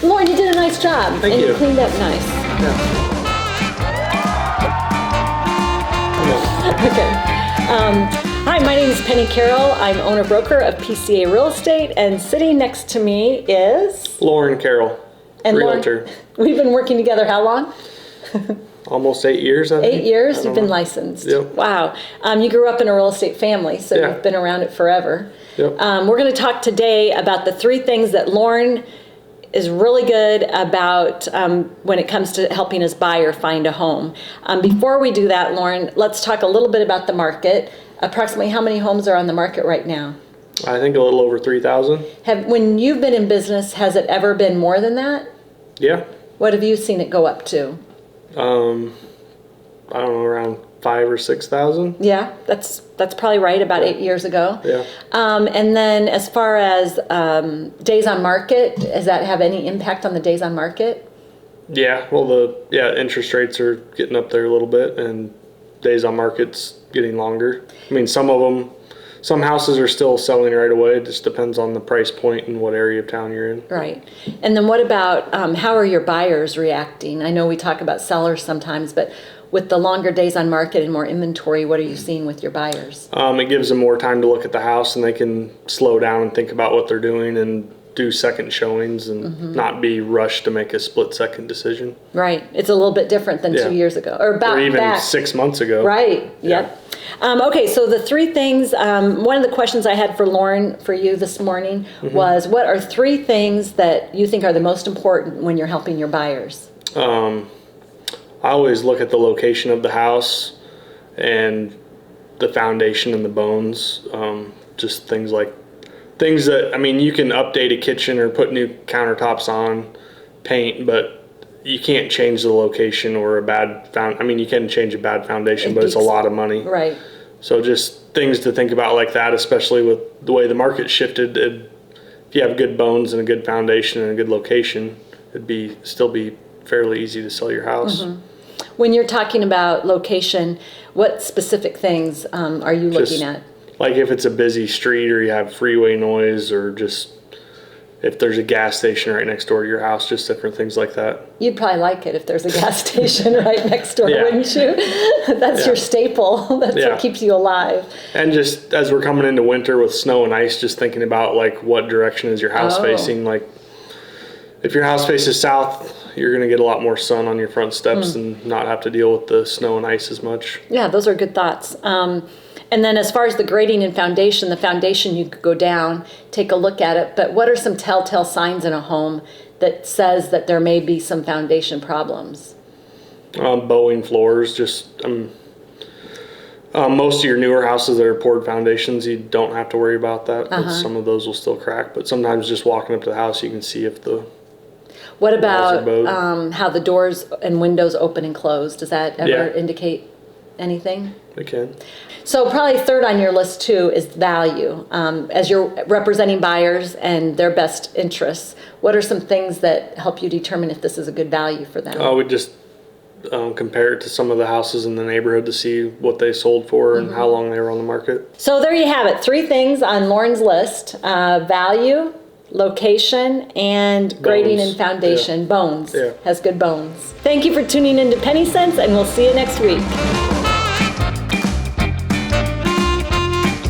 Loren, you did a nice job. Thank you. And you cleaned up nice. Yeah. Okay. Hi, my name is Penny Carroll. I'm owner-broker of PCA Real Estate, and sitting next to me is... Loren Carroll, Realtor. Loren, we've been working together how long? Almost 8 years, I think. 8 years? You've been know. licensed. Yep. Wow. You grew up in a real estate family, so Yeah. you've been around it forever. Yep. We're going to talk today about the 3 things that Loren is really good about when it comes to helping his buyer find a home. Before we do that, Loren, let's talk a little bit about the market. Approximately how many homes are on the market right now? I think a little over 3,000. When you've been in business, has it ever been more than that? Yeah. What have you seen it go up to? I don't know, around 5,000 or 6,000. Yeah, that's probably right, about 8 years ago. Yeah. And then as far as days on market, does that have any impact on the days on market? Yeah. Well, interest rates are getting up there a little bit, and days on market's getting longer. I mean, some houses are still selling right away. It just depends on the price point and what area of town you're in. Right. And then what about how are your buyers reacting? I know we talk about sellers sometimes, but with the longer days on market and more inventory, what are you seeing with your buyers? It gives them more time to look at the house, and they can slow down and think about what they're doing and do second showings and not be rushed to make a split-second decision. Right. It's a little bit different than 2 years ago. Or even back. 6 months ago. Right. Yeah. Yep. Okay, so the 3 things, one of the questions I had for Loren for you this morning was, what are 3 things that you think are the most important when you're helping your buyers? I always look at the location of the house and the foundation and the bones. Just things that, I mean, you can update a kitchen or put new countertops on, paint, but you can't change the location or you can change a bad foundation, but it's a lot of money. Right. So just things to think about like that, especially with the way the market shifted. If you have good bones and a good foundation and a good location, it'd still be fairly easy to sell your house. When you're talking about location, what specific things are you looking at? Like if it's a busy street or you have freeway noise, or just if there's a gas station right next door to your house, just different things like that. You'd probably like it if there's a gas station right next door, wouldn't you? That's your staple. That's what keeps you alive. And just as we're coming into winter with snow and ice, just thinking about like what direction is your house facing. Like if your house faces south, you're going to get a lot more sun on your front steps and not have to deal with the snow and ice as much. Yeah, those are good thoughts. And then as far as the grading and foundation, the foundation you could go down, take a look at it, but what are some telltale signs in a home that says that there may be some foundation problems? Bowing floors, just most of your newer houses that are poured foundations, you don't have to worry about that. But some of those will still crack, but sometimes just walking up to the house, you can see if the What about how the doors and windows open and close? Does that ever indicate anything? It can. So probably third on your list too is value. As you're representing buyers and their best interests, what are some things that help you determine if this is a good value for them? We just compare it to some of the houses in the neighborhood to see what they sold for and how long they were on the market. So there you have it. 3 things on Loren's list: value, location, and grading and foundation. Bones. Has good bones. Thank you for tuning in to Penny Cents, and we'll see you next week.